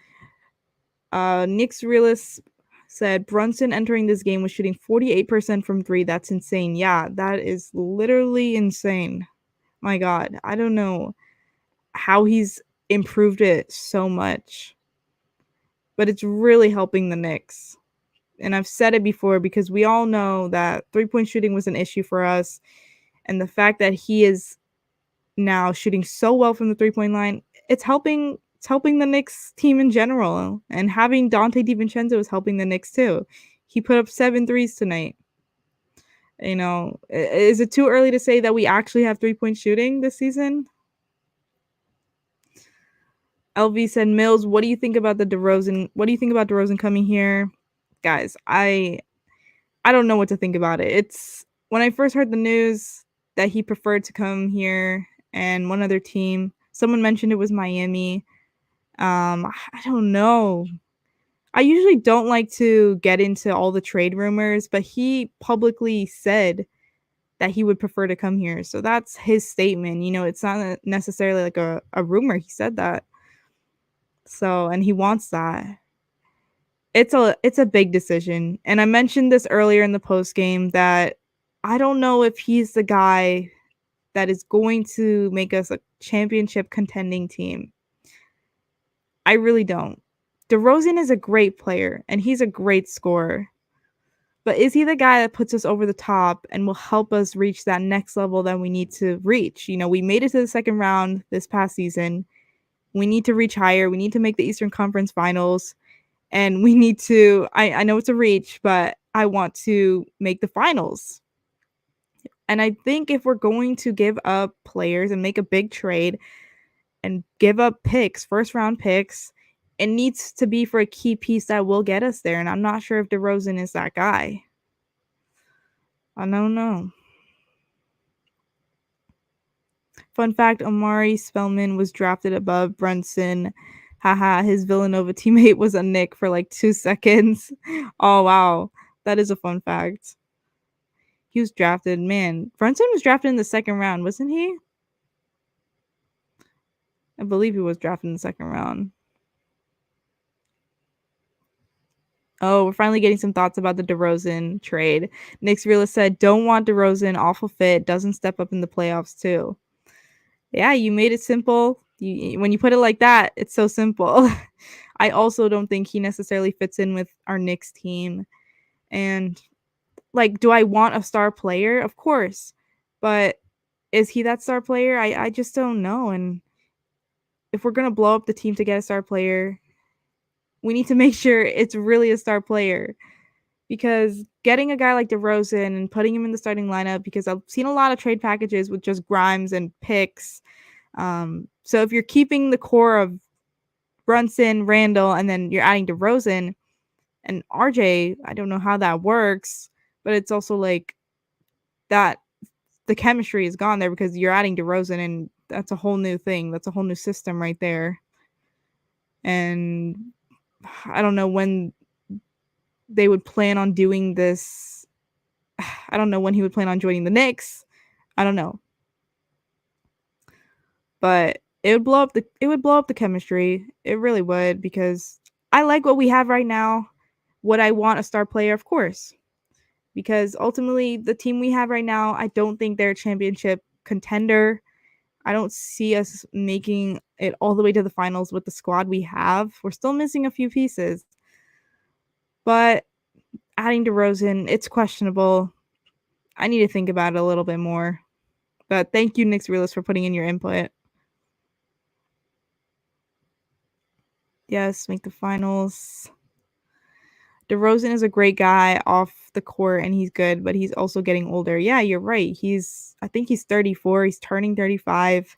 Knicks realist said Brunson entering this game was shooting 48% from 3. That's insane. Yeah, that is literally insane. My God, I don't know how he's improved it so much, but it's really helping the Knicks. And I've said it before because we all know that 3-point shooting was an issue for us, and the fact that he is now shooting so well from the 3-point line, it's helping the Knicks team in general. And having Donte DiVincenzo is helping the Knicks too. He put up 7 threes tonight. Is it too early to say that we actually have 3-point shooting this season? LV said, Mills, what do you think about DeRozan? What do you think about DeRozan coming here? Guys, I don't know what to think about it. It's when I first heard the news that he preferred to come here and one other team, someone mentioned it was Miami. I don't know. I usually don't like to get into all the trade rumors, but he publicly said that he would prefer to come here. So that's his statement. It's not necessarily like a rumor. He said that. So, and he wants that. It's a big decision. And I mentioned this earlier in the post game that I don't know if he's the guy that is going to make us a championship contending team. I really don't. DeRozan is a great player and he's a great scorer. But is he the guy that puts us over the top and will help us reach that next level that we need to reach? We made it to the second round this past season. We need to reach higher. We need to make the Eastern Conference Finals. And we need to, I know it's a reach, but I want to make the finals. And I think if we're going to give up players and make a big trade and give up picks, first round picks, it needs to be for a key piece that will get us there. And I'm not sure if DeRozan is that guy. I don't know. Fun fact, Omari Spellman was drafted above Brunson. Haha, his Villanova teammate was a Knick for like 2 seconds. Oh, wow. That is a fun fact. He was drafted. Man, Brunson was drafted in the second round, wasn't he? I believe he was drafted in the second round. Oh, we're finally getting some thoughts about the DeRozan trade. Knicks realist said, don't want DeRozan, awful fit, doesn't step up in the playoffs too. Yeah, you made it simple. When you put it like that, it's so simple. I also don't think he necessarily fits in with our Knicks team. And like, do I want a star player? Of course. But is he that star player? I just don't know. And if we're going to blow up the team to get a star player, we need to make sure it's really a star player. Because getting a guy like DeRozan and putting him in the starting lineup, because I've seen a lot of trade packages with just Grimes and picks. So if you're keeping the core of Brunson, Randle, and then you're adding DeRozan and RJ, I don't know how that works, but it's also like that the chemistry is gone there because you're adding DeRozan, and that's a whole new thing. That's a whole new system right there. And I don't know when they would plan on doing this. I don't know when he would plan on joining the Knicks, I don't know. But it would blow up the chemistry. It really would, because I like what we have right now. Would I want a star player? Of course. Because ultimately the team we have right now, I don't think they're a championship contender. I don't see us making it all the way to the finals with the squad we have. We're still missing a few pieces. But adding DeRozan, it's questionable. I need to think about it a little bit more. But thank you, Knicks Realist, for putting in your input. Yes, make the finals. DeRozan is a great guy off the court and he's good, but he's also getting older. Yeah, you're right. I think he's 34. He's turning 35.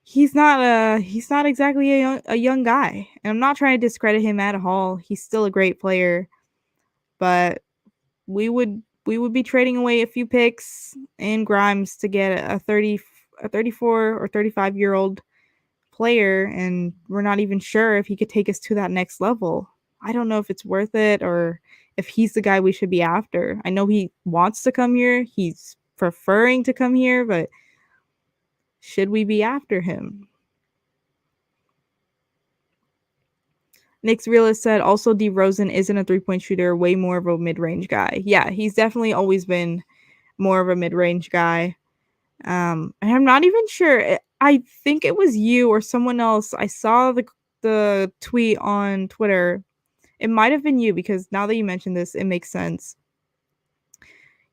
He's not exactly a young guy. And I'm not trying to discredit him at all. He's still a great player, but we would be trading away a few picks and Grimes to get a 34 or 35-year-old player, and we're not even sure if he could take us to that next level. I don't know if it's worth it or if he's the guy we should be after. I know he wants to come here. He's preferring to come here, but should we be after him? Nick's Realist said also DeRozan isn't a three-point shooter, way more of a mid-range guy. Yeah, he's definitely always been more of a mid-range guy. And I'm not even sure. I think it was you or someone else. I saw the tweet on Twitter. It might have been you, because now that you mentioned this, it makes sense.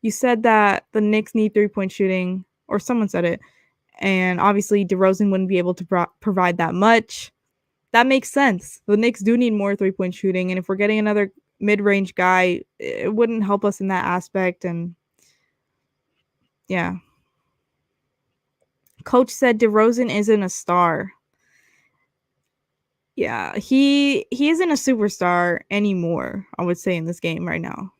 You said that the Knicks need three-point shooting, or someone said it, and obviously DeRozan wouldn't be able to provide that much. That makes sense. The Knicks do need more three-point shooting, and if we're getting another mid-range guy, it wouldn't help us in that aspect. And yeah. Coach said DeRozan isn't a star. Yeah, he isn't a superstar anymore, I would say, in this game right now.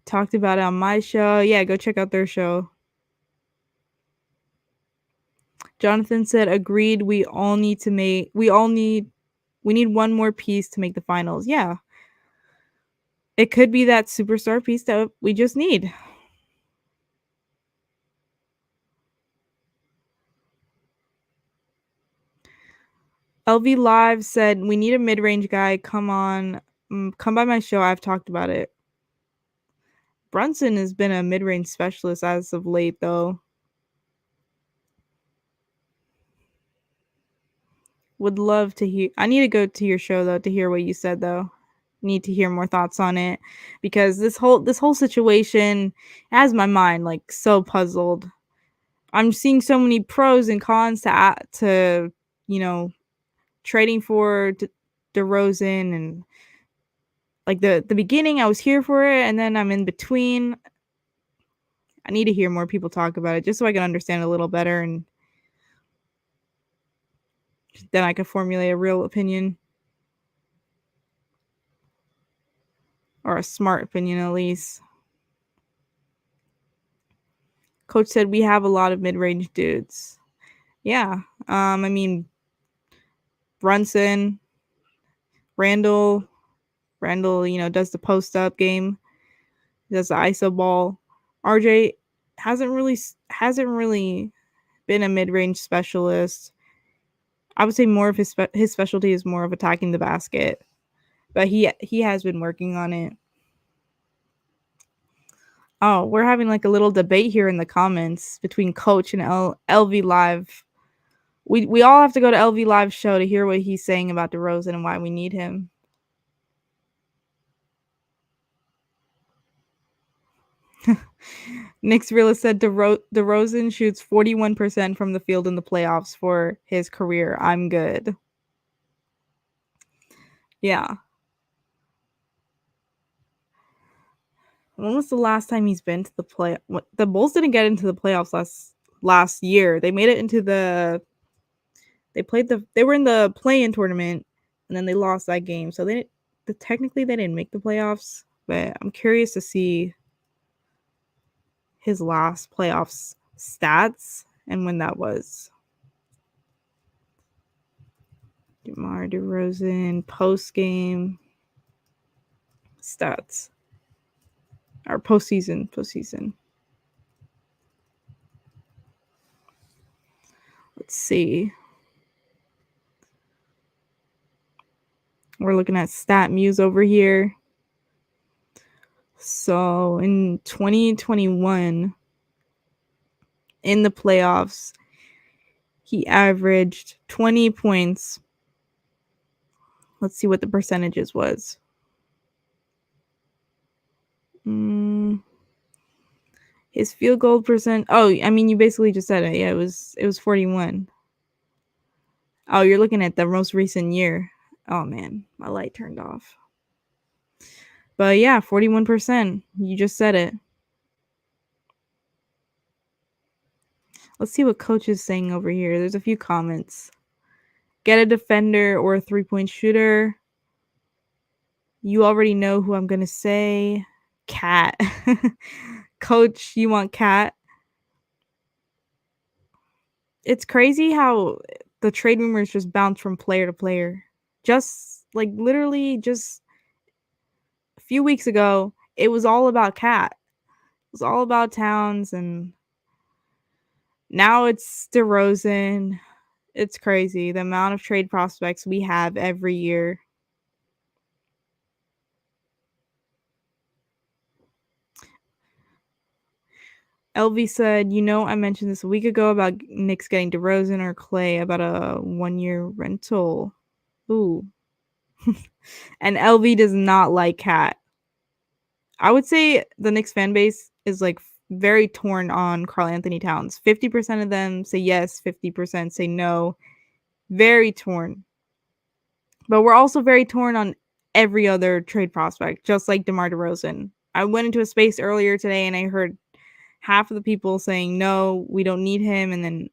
Talked about it on my show. Yeah, go check out their show. Jonathan said, agreed, we need one more piece to make the finals. Yeah. It could be that superstar piece that we just need. LV Live said, we need a mid-range guy. Come on. Come by my show. I've talked about it. Brunson has been a mid-range specialist as of late, though. Would love to hear. I need to go to your show, though, to hear what you said, though. Need to hear more thoughts on it, because this whole situation has my mind like so puzzled. I'm seeing so many pros and cons to you know, trading for DeRozan, and like the beginning I was here for it, and then I'm in between. I need to hear more people talk about it just so I can understand it a little better, and then I can formulate a real opinion, or a smart opinion at least. Coach said we have a lot of mid-range dudes. Yeah. I mean, Brunson, Randle, does the post up game, does the ISO ball. RJ hasn't really been a mid range specialist. I would say more of his specialty is more of attacking the basket, but he has been working on it. Oh, we're having like a little debate here in the comments between Coach and LV Live. We all have to go to LV Live's show to hear what he's saying about DeRozan and why we need him. Nick's Realist said DeRozan shoots 41% from the field in the playoffs for his career. I'm good. Yeah. When was the last time he's been to the play? The Bulls didn't get into the playoffs last year. They made it into they were in the play-in tournament, and then they lost that game. So technically they didn't make the playoffs, but I'm curious to see his last playoffs stats and when that was. DeMar DeRozan post game stats. Or postseason. Let's see. We're looking at Stat Muse over here. So in 2021, in the playoffs, he averaged 20 points. Let's see what the percentages was. His field goal percent. Oh, I mean, you basically just said it. Yeah, it was 41. Oh, you're looking at the most recent year. Oh man, my light turned off. But yeah, 41%. You just said it. Let's see what coach is saying over here. There's a few comments. Get a defender or a 3-point shooter. You already know who I'm going to say. Cat. Coach, you want Cat? It's crazy how the trade rumors just bounce from player to player. Just like literally just a few weeks ago, it was all about Cat. It was all about Towns, and now it's DeRozan. It's crazy the amount of trade prospects we have every year. LV said, I mentioned this a week ago about Knicks getting DeRozan or Clay about a 1-year rental. Ooh. And LV does not like Cat. I would say the Knicks fan base is like very torn on Karl Anthony Towns. 50% of them say yes, 50% say no. Very torn. But we're also very torn on every other trade prospect, just like DeMar DeRozan. I went into a space earlier today and I heard half of the people saying, no, we don't need him. And then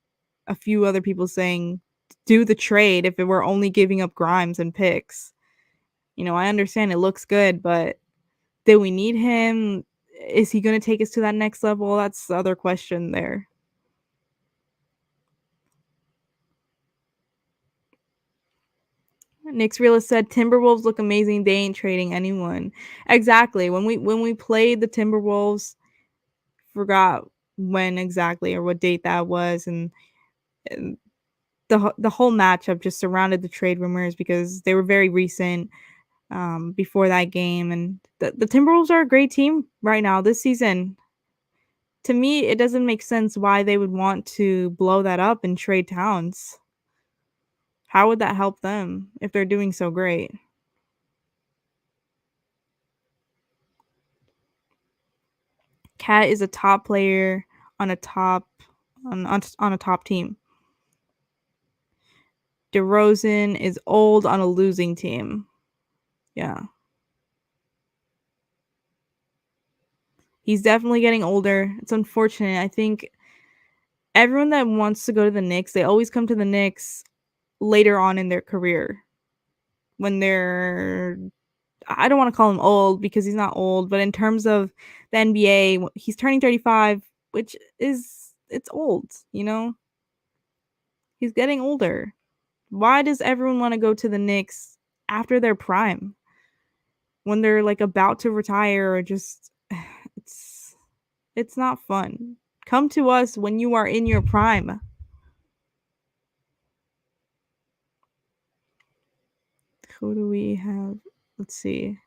a few other people saying, do the trade if it were only giving up Grimes and picks. I understand it looks good, but do we need him? Is he going to take us to that next level? That's the other question there. Nick's Realist said Timberwolves look amazing. They ain't trading anyone. Exactly. When we played the Timberwolves, forgot when exactly or what date that was, and the whole matchup just surrounded the trade rumors because they were very recent before that game, and the Timberwolves are a great team right now this season. To me, it doesn't make sense why they would want to blow that up and trade Towns. How would that help them if they're doing so great? Cat is a top player on a top on a top team. DeRozan is old on a losing team. Yeah. He's definitely getting older. It's unfortunate. I think everyone that wants to go to the Knicks, they always come to the Knicks later on in their career. When they're I don't want to call him old because he's not old, but in terms of the NBA, he's turning 35, which is it's old, He's getting older. Why does everyone want to go to the Knicks after their prime? When they're like about to retire or just it's not fun. Come to us when you are in your prime. Who do we have? Let's see.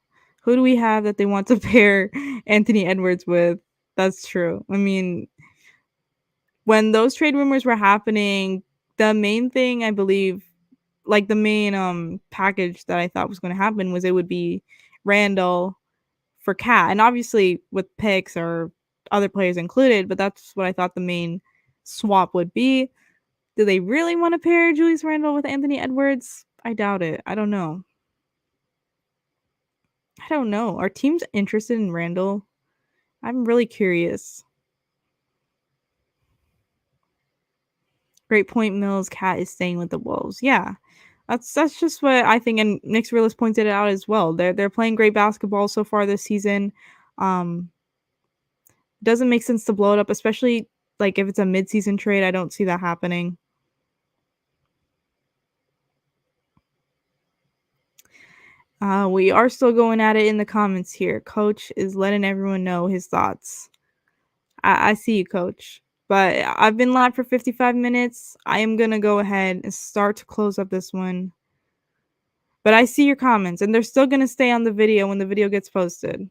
Who do we have that they want to pair Anthony Edwards with? That's true. I mean, when those trade rumors were happening, the main thing I believe, like the main package that I thought was going to happen was it would be Randle for Cat, and obviously with picks or other players included, but that's what I thought the main swap would be. Do they really want to pair Julius Randle with Anthony Edwards? I doubt it. I don't know. Are teams interested in Randle? I'm really curious. Great point, Mills. Cat is staying with the Wolves. Yeah, that's just what I think, and Nick's Realist pointed it out as well. They're playing great basketball so far this season. Doesn't make sense to blow it up, especially like if it's a midseason trade. I don't see that happening. We are still going at it in the comments here. Coach is letting everyone know his thoughts. I see you, Coach. But I've been live for 55 minutes. I am going to go ahead and start to close up this one. But I see your comments, and they're still going to stay on the video when the video gets posted.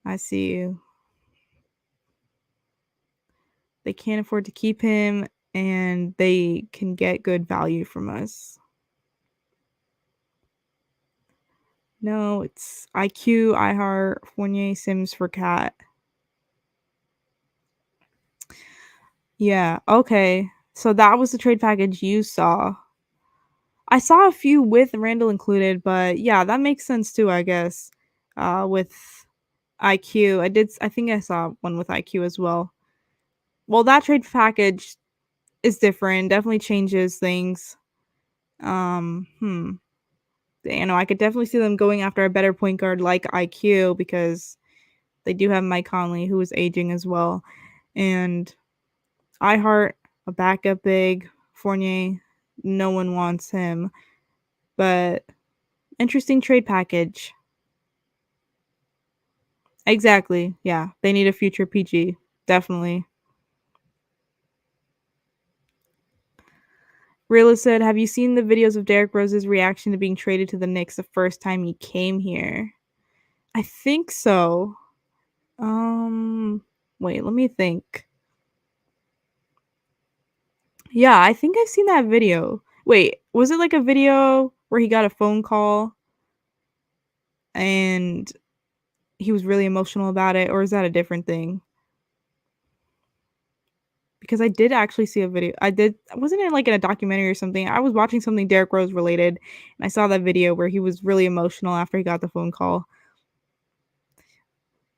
I see you. They can't afford to keep him, and they can get good value from us. No, it's IQ, iHeart, Fournier, Sims for Cat. Yeah, okay. So that was the trade package you saw. I saw a few with Randle included, but yeah, that makes sense too, I guess. With IQ, I think I saw one with IQ as well. Well, that trade package is different, definitely changes things. You know, I could definitely see them going after a better point guard like IQ because they do have Mike Conley, who is aging as well. And iHeart, a backup big. Fournier, no one wants him. But interesting trade package. Exactly. Yeah. They need a future PG. Definitely. Realist said, have you seen the videos of Derrick Rose's reaction to being traded to the Knicks the first time he came here? I think so. Wait, let me think. Yeah, I think I've seen that video. Wait, was it like a video where he got a phone call and he was really emotional about it, or is that a different thing? Because I did actually see a video. Wasn't it like in a documentary or something? I was watching something Derrick Rose related, and I saw that video where he was really emotional after he got the phone call.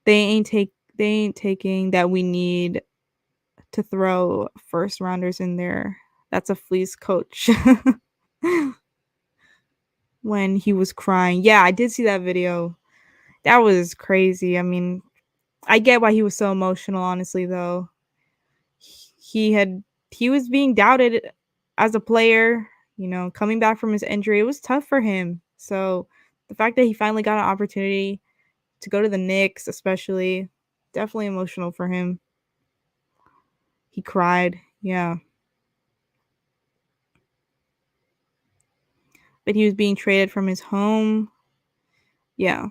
They ain't taking that we need to throw first rounders in there. That's a fleece coach. When he was crying. Yeah, I did see that video. That was crazy. I mean, I get why he was so emotional, honestly, though. He had he was being doubted as a player, you know, coming back from his injury. It was tough for him. So the fact that he finally got an opportunity to go to the Knicks, especially, definitely emotional for him. He cried. Yeah. But he was being traded from his home. Yeah.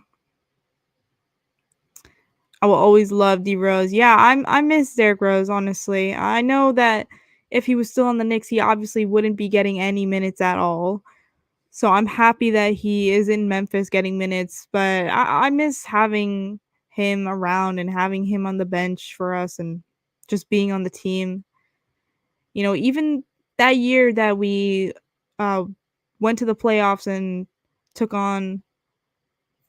I will always love D Rose. Yeah, I miss Derrick Rose, honestly. I know that if he was still on the Knicks, he obviously wouldn't be getting any minutes at all. So I'm happy that he is in Memphis getting minutes, but I miss having him around and having him on the bench for us and just being on the team. You know, even that year that we uh, went to the playoffs and took on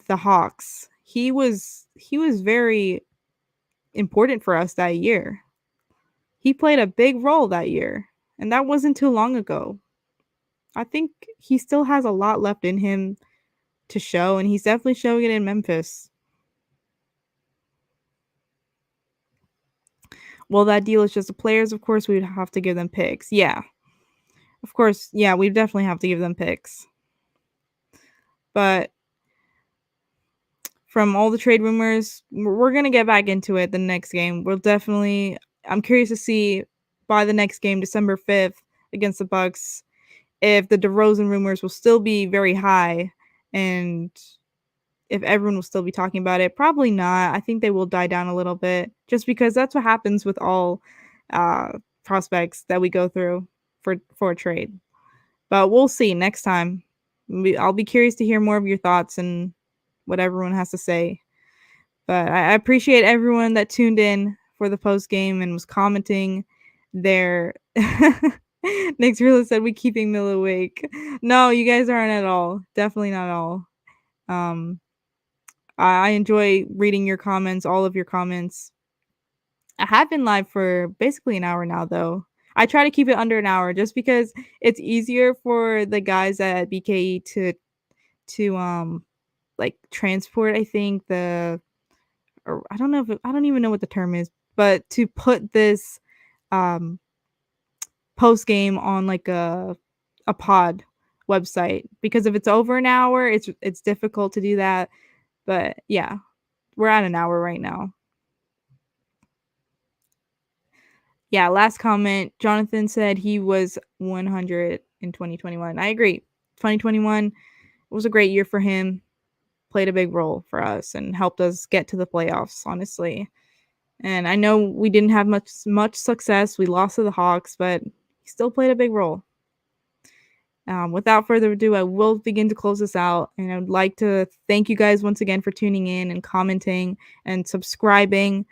the Hawks, he was very important for us that year. He played a big role that year, and that wasn't too long ago. I think he still has a lot left in him to show, and he's definitely showing it in Memphis. Well, that deal is just the players. Of course, we'd have to give them picks. Yeah, of course. Yeah, we definitely have to give them picks. But from all the trade rumors, we're going to get back into it the next game. I'm curious to see by the next game, December 5th against the Bucks, if the DeRozan rumors will still be very high and if everyone will still be talking about it. Probably not. I think they will die down a little bit just because that's what happens with all prospects that we go through for a trade. But we'll see next time. I'll be curious to hear more of your thoughts and what everyone has to say. But I appreciate everyone that tuned in for the post game and was commenting their Nick's really said we keeping Mill awake. No, you guys aren't at all. Definitely not at all. Um, I enjoy reading your comments, all of your comments. I have been live for basically an hour now, though. I try to keep it under an hour just because it's easier for the guys at BKE to like transport. I think or I don't know if I don't even know what the term is, but to put this um post game on like a pod website, because if it's over an hour, it's difficult to do that. But yeah, we're at an hour right now. Yeah, last comment. Jonathan said he was 100 in 2021. I agree. 2021 was a great year for him. Played a big role for us and helped us get to the playoffs, honestly. And I know we didn't have much success. We lost to the Hawks, but he still played a big role. Without further ado, I will begin to close this out. And I would like to thank you guys once again for tuning in and commenting and subscribing.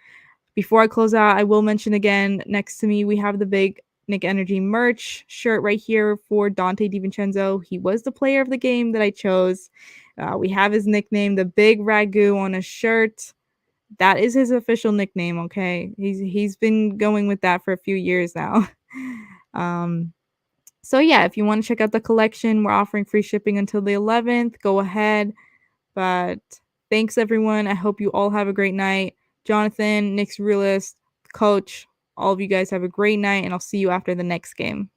Before I close out, I will mention again, next to me, we have the Big Nick Energy merch shirt right here for Donte DiVincenzo. He was the player of the game that I chose. We have his nickname, the Big Ragu, on his shirt. That is his official nickname, okay? He's been going with that for a few years now. So yeah, if you want to check out the collection, we're offering free shipping until the 11th. Go ahead. But thanks, everyone. I hope you all have a great night. Jonathan, Knicks Realist, Coach, all of you guys have a great night, and I'll see you after the next game.